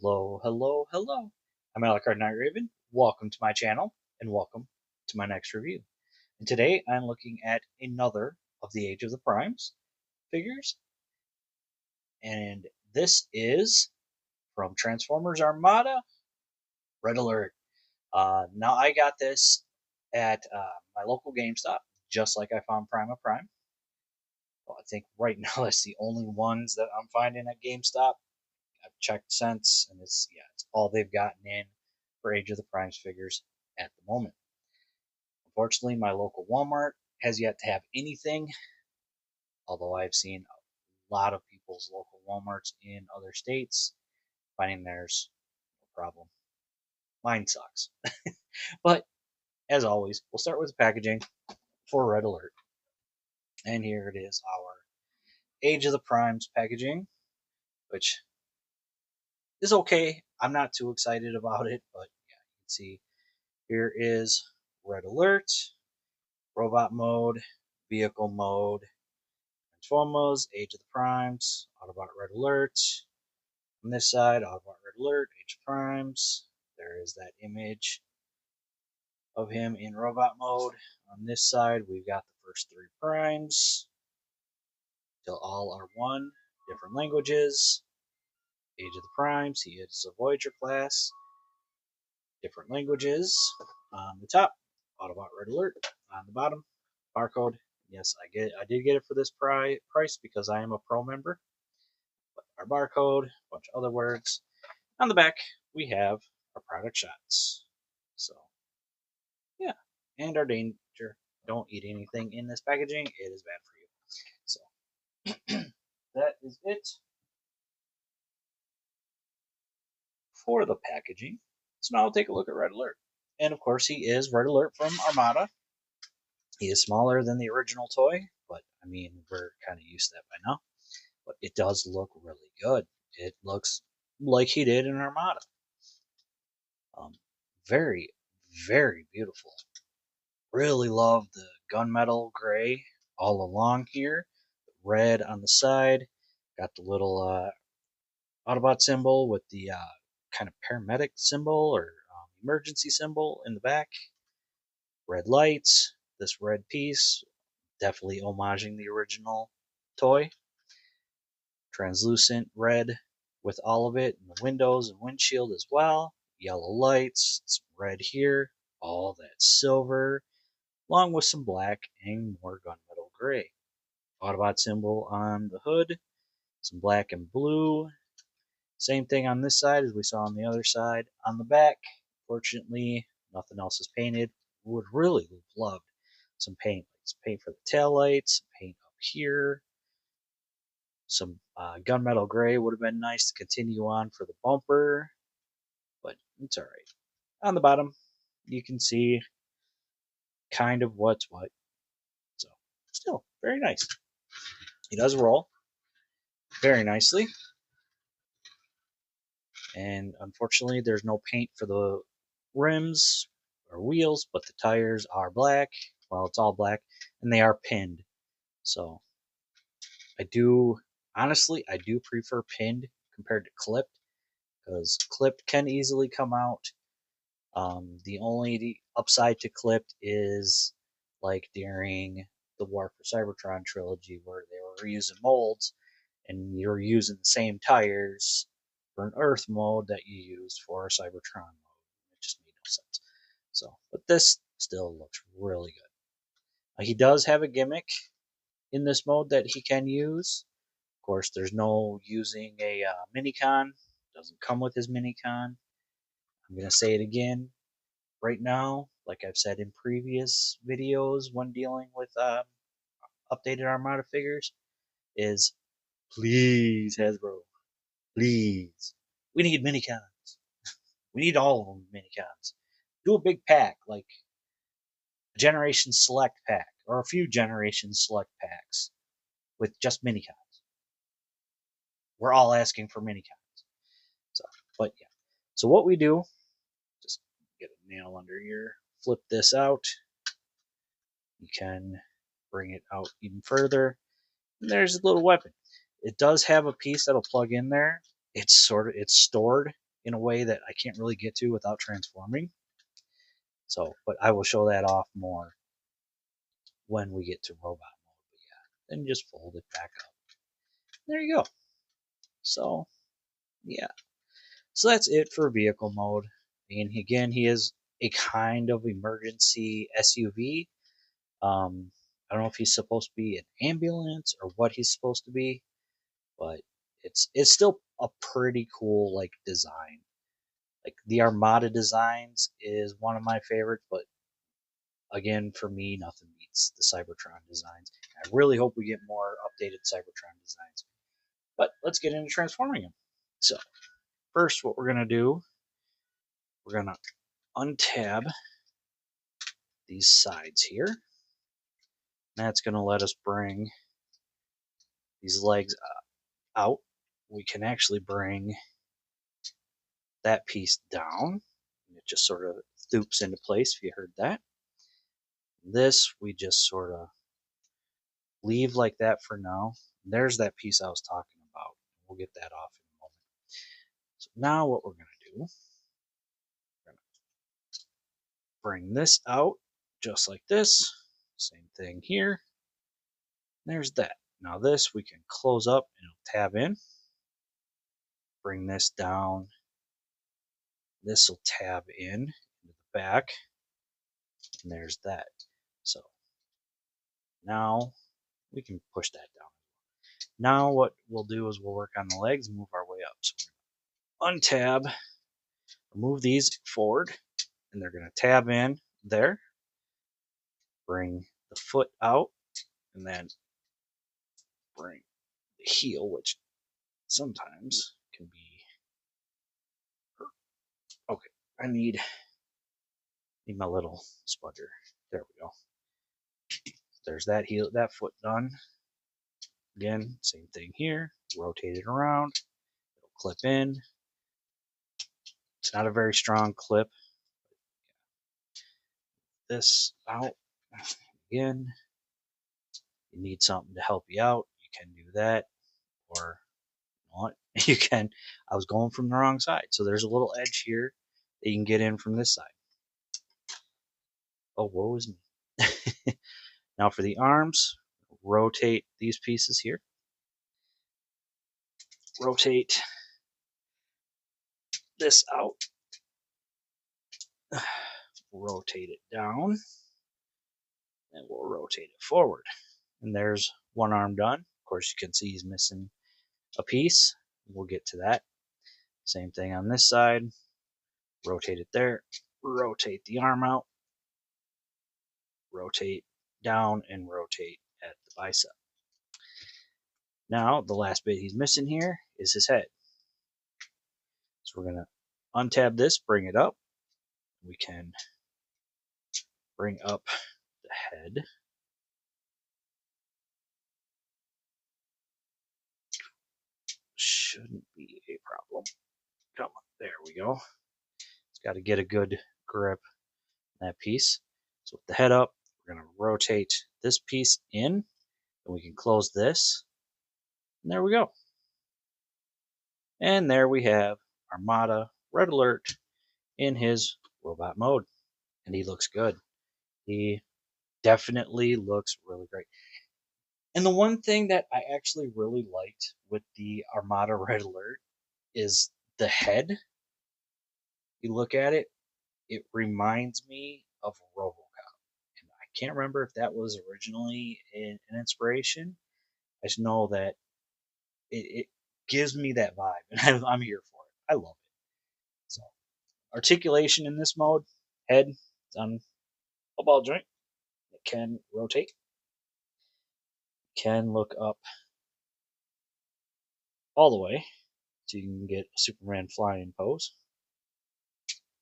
Hello, hello, hello. I'm Alucard Night Raven. Welcome to my channel and welcome to my next review. And today I'm looking at another of the Age of the Primes figures. And this is from Transformers Armada Red Alert. Now I got this at my local GameStop, just like I found Prime of Prime. Well, I think right now that's the only ones that I'm finding at GameStop. I've checked since, and it's all they've gotten in for Age of the Primes figures at the moment. Unfortunately, my local Walmart has yet to have anything, although I've seen a lot of people's local Walmarts in other states finding theirs no problem. Mine sucks. But as always, we'll start with the packaging for Red Alert. And here it is, our Age of the Primes packaging, which is okay. I'm not too excited about it, but yeah, you can see here is Red Alert, Robot Mode, Vehicle Mode, Transformers, Age of the Primes, Autobot Red Alert. On this side, Autobot Red Alert, Age of Primes. There is that image of him in Robot Mode. On this side, we've got the first three Primes, till all are one, different languages. Age of the Primes, he is a Voyager class, different languages. On the top, Autobot Red Alert. On the bottom, barcode. Yes, I did get it for this price because I am a pro member. But our barcode, a bunch of other words. On the back, we have our product shots. So, yeah. And our danger. Don't eat anything in this packaging. It is bad for you. So, that is it for the packaging. So now we'll take a look at Red Alert. And of course, he is Red Alert from Armada. He is smaller than the original toy, but I mean, we're kind of used to that by now. But it does look really good. It looks like he did in Armada. Very, very beautiful. Really love the gunmetal gray all along here. Red on the side. Got the little Autobot symbol with the kind of paramedic symbol or emergency symbol in the back. Red lights. This red piece, definitely homaging the original toy. Translucent red with all of it, and the windows and windshield as well. Yellow lights, some red here, all that silver, along with some black and more gunmetal gray. Autobot symbol on the hood, some black and blue. Same thing on this side as we saw on the other side. On the back, fortunately, nothing else is painted. Would really have loved some paint. Some paint for the tail lights, paint up here. Some gunmetal gray would have been nice to continue on for the bumper, but it's alright. On the bottom, you can see kind of what's what. So, still, very nice. He does roll very nicely. And unfortunately, there's no paint for the rims or wheels, but the tires are black. Well, it's all black, and they are pinned. So, honestly, I do prefer pinned compared to clipped, because clipped can easily come out. The only upside to clipped is like during the War for Cybertron trilogy where they were using molds and you're using the same tires for an Earth mode that you used for a Cybertron mode. It just made no sense. So, but this still looks really good. He does have a gimmick in this mode that he can use. Of course, there's no using a minicon. Doesn't come with his minicon. I'm going to say it again. Right now, like I've said in previous videos when dealing with updated Armada figures, is please, Hasbro, please. We need minicons. We need all of them minicons. Do a big pack, like a Generation Select pack, or a few Generation Select packs with just minicons. We're all asking for minicons. So, but yeah. So what we do, just get a nail under here, flip this out. You can bring it out even further. And there's a little weapon. It does have a piece that'll plug in there. It's stored in a way that I can't really get to without transforming. So, but I will show that off more when we get to robot mode. But yeah, then just fold it back up. There you go. So, yeah. So that's it for vehicle mode. And again, he is a kind of emergency SUV. I don't know if he's supposed to be an ambulance or what he's supposed to be, but it's still a pretty cool like design. Like the Armada designs is one of my favorites, but again, for me, nothing beats the Cybertron designs. I really hope we get more updated Cybertron designs. But let's get into transforming them. So first, what we're gonna do, we're gonna untab these sides here. That's gonna let us bring these legs out. We can actually bring that piece down. It just sort of thoops into place if you heard that. This we just sort of leave like that for now. There's that piece I was talking about. We'll get that off in a moment. So now what we're going to do, we're going to bring this out just like this. Same thing here. There's that. Now this we can close up and it'll tab in. Bring this down. This will tab in into the back. And there's that. So now we can push that down. Now what we'll do is we'll work on the legs and move our way up. So we're going to untab, move these forward, and they're going to tab in there. Bring the foot out, and then bring the heel, which sometimes can be hurt. Okay, I need my little spudger. There we go. There's that heel, that foot done. Again, same thing here. Rotate it around. It'll clip in. It's not a very strong clip. This out. Again, you need something to help you out, you can do that. Or you know what? You can. I was going from the wrong side. So there's a little edge here that you can get in from this side. Oh, woe is me. Now for the arms, rotate these pieces here. Rotate this out. Rotate it down. And we'll rotate it forward. And there's one arm done. Of course, you can see he's missing a piece. We'll get to that. Same thing on this side. Rotate it there. Rotate the arm out. Rotate down and rotate at the bicep. Now, the last bit he's missing here is his head. So we're going to untab this, bring it up. We can bring up the head. Shouldn't be a problem. Come on, there we go. It's got to get a good grip on that piece. So with the head up, we're going to rotate this piece in, and we can close this. And there we go. And there we have Armada Red Alert in his robot mode. And he looks good. He definitely looks really great. And the one thing that I actually really liked with the Armada Red Alert is the head. You look at it, it reminds me of RoboCop. And I can't remember if that was originally an inspiration. I just know that it gives me that vibe, and I'm here for it. I love it. So, articulation in this mode, head on a ball joint. It can rotate, can look up all the way, so you can get a Superman flying pose.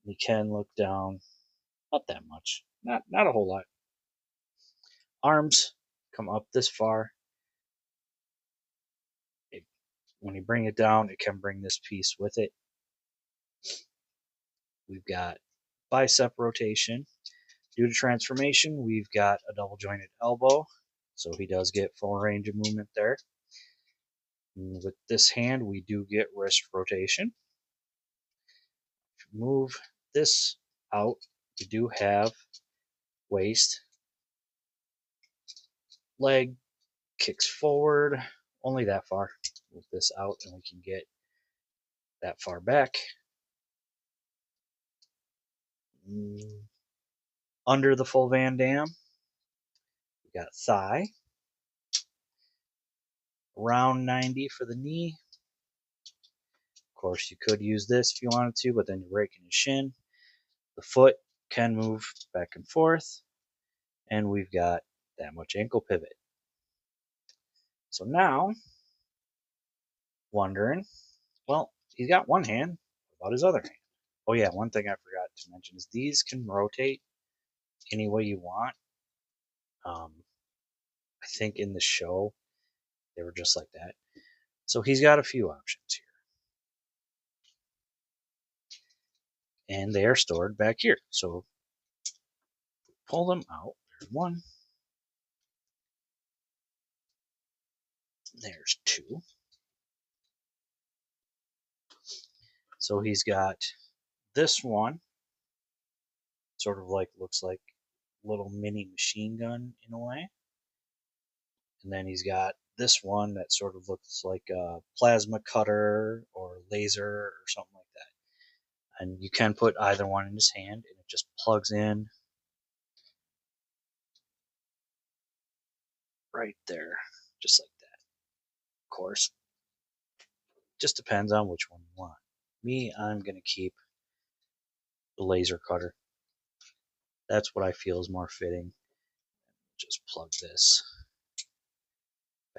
You can look down, not that much, not a whole lot. Arms come up this far. When you bring it down, it can bring this piece with it. We've got bicep rotation. Due to transformation, we've got a double jointed elbow, so he does get full range of movement there. And with this hand, we do get wrist rotation. move this out, we do have waist, leg kicks forward, only that far. Move this out and we can get that far back. Under the full Van Dam, we got thigh, around 90 for the knee. Of course, you could use this if you wanted to, but then you're breaking his shin. The foot can move back and forth, and we've got that much ankle pivot. So now, wondering, well, he's got one hand. What about his other hand? Oh yeah, one thing I forgot to mention is these can rotate any way you want. I think in the show they were just like that. So he's got a few options here, and they are stored back here. So pull them out. There's one. There's two. So he's got this one, sort of like looks like a little mini machine gun in a way. And then he's got this one that sort of looks like a plasma cutter or laser or something like that. And you can put either one in his hand, and it just plugs in right there, just like that. Of course, just depends on which one you want. Me, I'm going to keep the laser cutter. That's what I feel is more fitting. Just plug this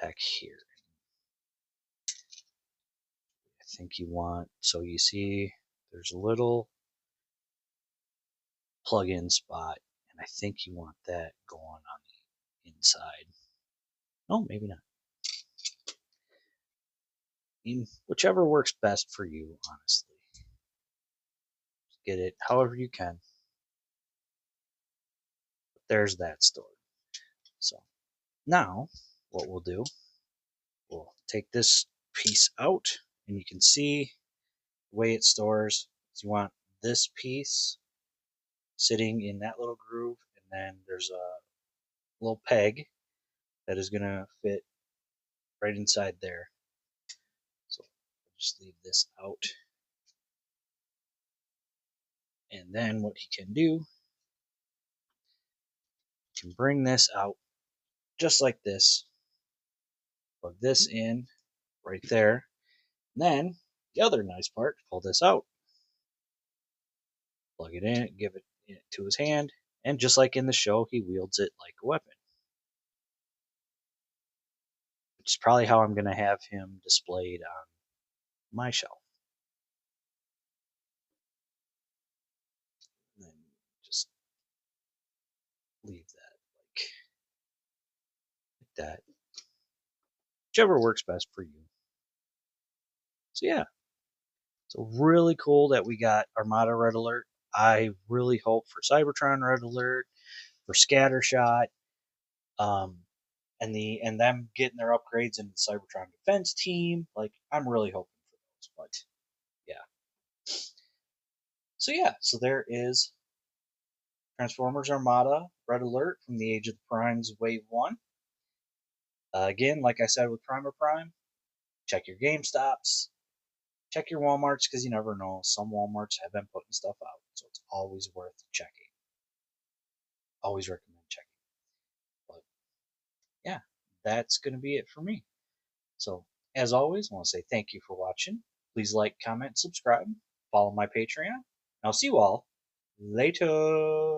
back here. I think you want, so you see there's a little plug-in spot, and I think you want that going on the inside. Oh, maybe not. Whichever works best for you, honestly. Get it however you can. But there's that stored. So now what we'll do, we'll take this piece out, and you can see the way it stores. You want this piece sitting in that little groove, and then there's a little peg that is going to fit right inside there. So just leave this out. And then what he can do, he can bring this out just like this. Plug this in right there. And then the other nice part, pull this out. Plug it in, give it to his hand, and just like in the show, he wields it like a weapon. Which is probably how I'm going to have him displayed on my shelf. And then just leave that like that. Whichever works best for you. So yeah. So really cool that we got Armada Red Alert. I really hope for Cybertron Red Alert, for Scattershot, and them getting their upgrades into the Cybertron defense team. Like, I'm really hoping for those. But yeah. So there is Transformers Armada Red Alert from the Age of the Primes Wave 1. Again, like I said with Primer Prime, check your Gamestops, check your Walmarts, because you never know. Some Walmarts have been putting stuff out, so it's always worth checking. Always recommend checking. But yeah, that's going to be it for me. So, as always, I want to say thank you for watching. Please like, comment, subscribe, follow my Patreon. I'll see you all later.